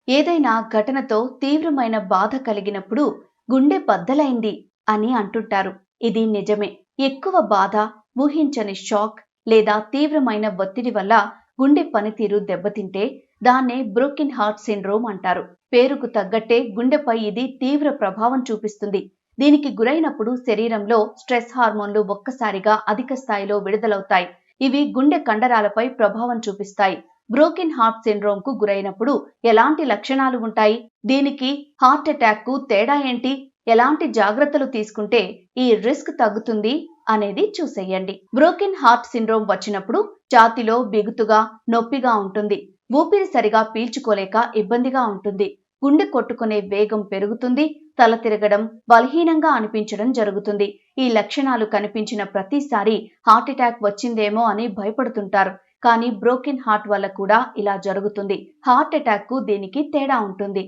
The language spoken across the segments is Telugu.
ఏదైనా ఘటనతో తీవ్రమైన బాధ కలిగినప్పుడు గుండె బద్దలైంది అని అంటుంటారు. ఇది నిజమే. ఎక్కువ బాధ, ఊహించని షాక్ లేదా తీవ్రమైన ఒత్తిడి వల్ల గుండె పనితీరు దెబ్బతింటే దాన్నే బ్రోకెన్ హార్ట్ సిండ్రోమ్ అంటారు. పేరుకు తగ్గట్టే గుండెపై ఇది తీవ్ర ప్రభావం చూపిస్తుంది. దీనికి గురైనప్పుడు శరీరంలో స్ట్రెస్ హార్మోన్లు ఒక్కసారిగా అధిక స్థాయిలో విడుదలవుతాయి. ఇవి గుండె కండరాలపై ప్రభావం చూపిస్తాయి. బ్రోకెన్ హార్ట్ సిండ్రోమ్ కు గురైనప్పుడు ఎలాంటి లక్షణాలు ఉంటాయి? దీనికి హార్ట్ అటాక్ కు తేడా ఏంటి? ఎలాంటి జాగ్రత్తలు తీసుకుంటే ఈ రిస్క్ తగ్గుతుంది అనేది చూసేయండి. బ్రోకెన్ హార్ట్ సిండ్రోమ్ వచ్చినప్పుడు ఛాతీలో బిగుతుగా, నొప్పిగా ఉంటుంది. ఊపిరి సరిగా పీల్చుకోలేక ఇబ్బందిగా ఉంటుంది. గుండె కొట్టుకునే వేగం పెరుగుతుంది. తల తిరగడం, బలహీనంగా అనిపించడం జరుగుతుంది. ఈ లక్షణాలు కనిపించిన ప్రతిసారి హార్ట్ అటాక్ వచ్చిందేమో అని భయపడుతుంటారు. కానీ బ్రోకెన్ హార్ట్ వల్ల కూడా ఇలా జరుగుతుంది. హార్ట్ అటాక్ కు దీనికి తేడా ఉంటుంది.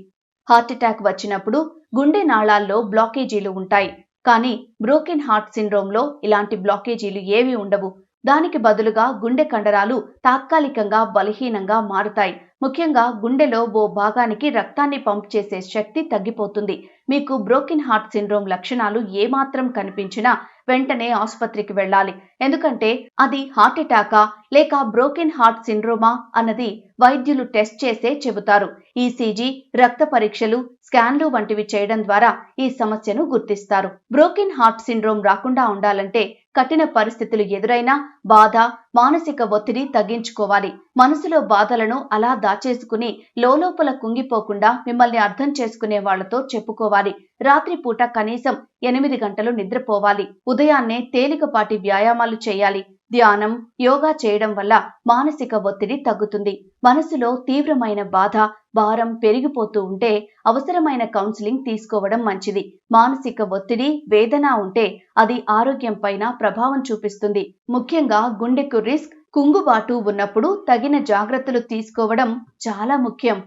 హార్ట్ అటాక్ వచ్చినప్పుడు గుండె నాళాల్లో బ్లాకేజీలు ఉంటాయి. కానీ బ్రోకెన్ హార్ట్ సిండ్రోమ్ లో ఇలాంటి బ్లాకేజీలు ఏవి ఉండవు. దానికి బదులుగా గుండె కండరాలు తాత్కాలికంగా బలహీనంగా మారుతాయి. ముఖ్యంగా గుండెలో ఓ భాగానికి రక్తాన్ని పంప్ చేసే శక్తి తగ్గిపోతుంది. మీకు బ్రోకెన్ హార్ట్ సిండ్రోమ్ లక్షణాలు ఏమాత్రం కనిపించినా వెంటనే ఆసుపత్రికి వెళ్ళాలి. ఎందుకంటే అది హార్ట్ అటాకా లేక బ్రోకెన్ హార్ట్ సిండ్రోమా అన్నది వైద్యులు టెస్ట్ చేసే చెబుతారు. ఈసీజీ, రక్త పరీక్షలు, స్కాన్లు వంటివి చేయడం ద్వారా ఈ సమస్యను గుర్తిస్తారు. బ్రోకెన్ హార్ట్ సిండ్రోమ్ రాకుండా ఉండాలంటే కఠిన పరిస్థితులు ఎదురైనా బాధ, మానసిక ఒత్తిడి తగ్గించుకోవాలి. మనసులో బాధలను అలా దాచేసుకుని లోలోపల కుంగిపోకుండా మిమ్మల్ని అర్థం చేసుకునే వాళ్లతో చెప్పుకోవాలి. రాత్రిపూట కనీసం 8 గంటలు నిద్రపోవాలి. ఉదయాన్నే తేలికపాటి వ్యాయామాలు చేయాలి. ధ్యానం, యోగా చేయడం వల్ల మానసిక ఒత్తిడి తగ్గుతుంది. మనసులో తీవ్రమైన బాధ, భారం పెరిగిపోతూ ఉంటే అవసరమైన కౌన్సిలింగ్ తీసుకోవడం మంచిది. మానసిక ఒత్తిడి, వేదన ఉంటే అది ఆరోగ్యం పైన ప్రభావం చూపిస్తుంది. ముఖ్యంగా గుండెకు రిస్క్, కుంగుబాటు ఉన్నప్పుడు తగిన జాగ్రత్తలు తీసుకోవడం చాలా ముఖ్యం.